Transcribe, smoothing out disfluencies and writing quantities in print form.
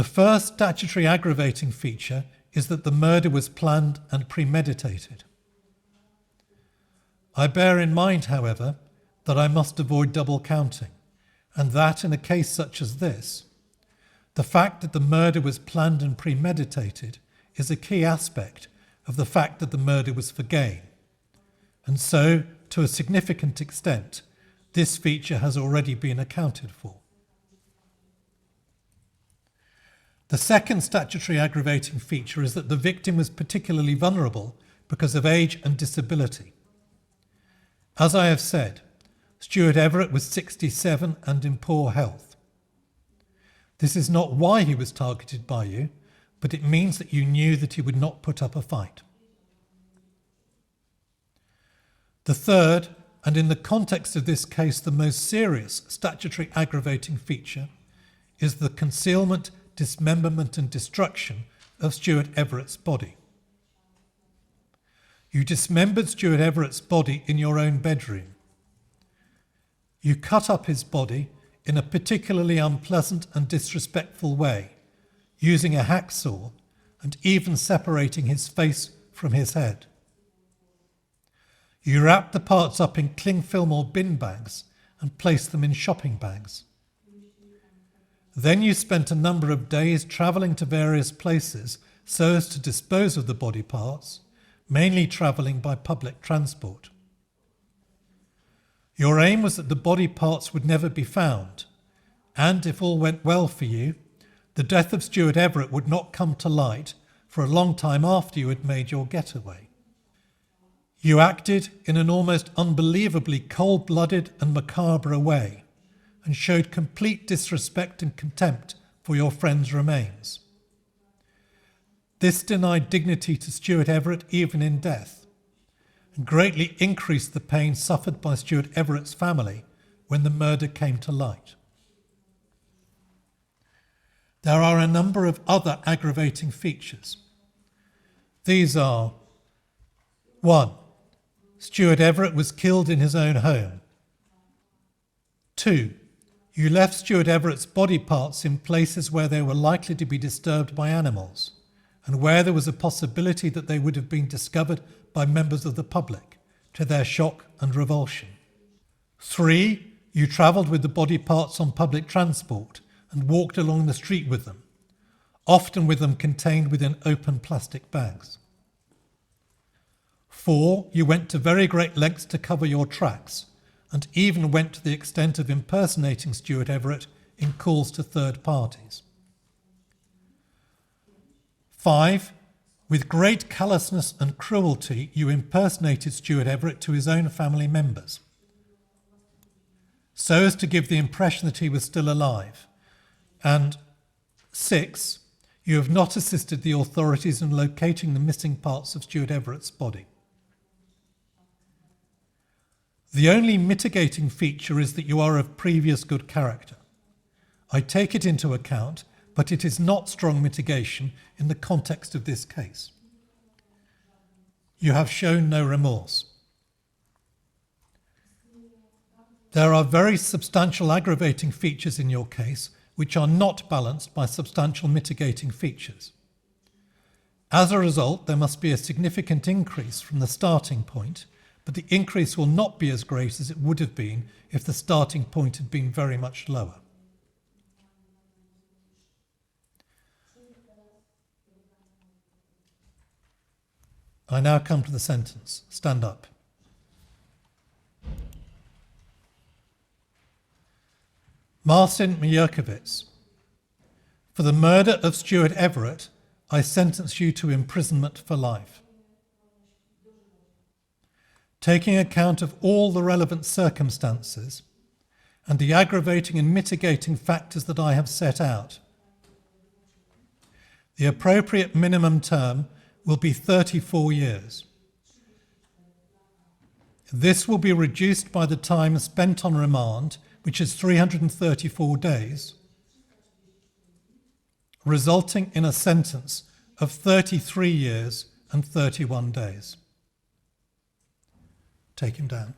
The first statutory aggravating feature is that the murder was planned and premeditated. I bear in mind, however, that I must avoid double counting, and that in a case such as this, the fact that the murder was planned and premeditated is a key aspect of the fact that the murder was for gain. And so, to a significant extent, this feature has already been accounted for. The second statutory aggravating feature is that the victim was particularly vulnerable because of age and disability. As I have said, Stuart Everett was 67 and in poor health. This is not why he was targeted by you, but it means that you knew that he would not put up a fight. The third, and in the context of this case the most serious statutory aggravating feature, is the concealment, dismemberment and destruction of Stuart Everett's body. You dismembered Stuart Everett's body in your own bedroom. You cut up his body in a particularly unpleasant and disrespectful way, using a hacksaw and even separating his face from his head. You wrapped the parts up in cling film or bin bags and placed them in shopping bags. Then you spent a number of days travelling to various places so as to dispose of the body parts, mainly travelling by public transport. Your aim was that the body parts would never be found, and if all went well for you, the death of Stuart Everett would not come to light for a long time after you had made your getaway. You acted in an almost unbelievably cold-blooded and macabre way and showed complete disrespect and contempt for your friend's remains. This denied dignity to Stuart Everett even in death and greatly increased the pain suffered by Stuart Everett's family when the murder came to light. There are a number of other aggravating features. These are: 1. Stuart Everett was killed in his own home. 2. You left Stuart Everett's body parts in places where they were likely to be disturbed by animals and where there was a possibility that they would have been discovered by members of the public, to their shock and revulsion. 3. You travelled with the body parts on public transport and walked along the street with them, often with them contained within open plastic bags. 4. You went to very great lengths to cover your tracks and even went to the extent of impersonating Stuart Everett in calls to third parties. 5. With great callousness and cruelty, you impersonated Stuart Everett to his own family members, so as to give the impression that he was still alive. And 6. You have not assisted the authorities in locating the missing parts of Stuart Everett's body. The only mitigating feature is that you are of previous good character. I take it into account, but it is not strong mitigation in the context of this case. You have shown no remorse. There are very substantial aggravating features in your case which are not balanced by substantial mitigating features. As a result, there must be a significant increase from the starting point, but the increase will not be as great as it would have been if the starting point had been very much lower. I now come to the sentence. Stand up. Marcin Majerkiewicz, for the murder of Stuart Everett, I sentence you to imprisonment for life. Taking account of all the relevant circumstances and the aggravating and mitigating factors that I have set out, the appropriate minimum term will be 34 years. This will be reduced by the time spent on remand, which is 334 days, resulting in a sentence of 33 years and 31 days. Take him down.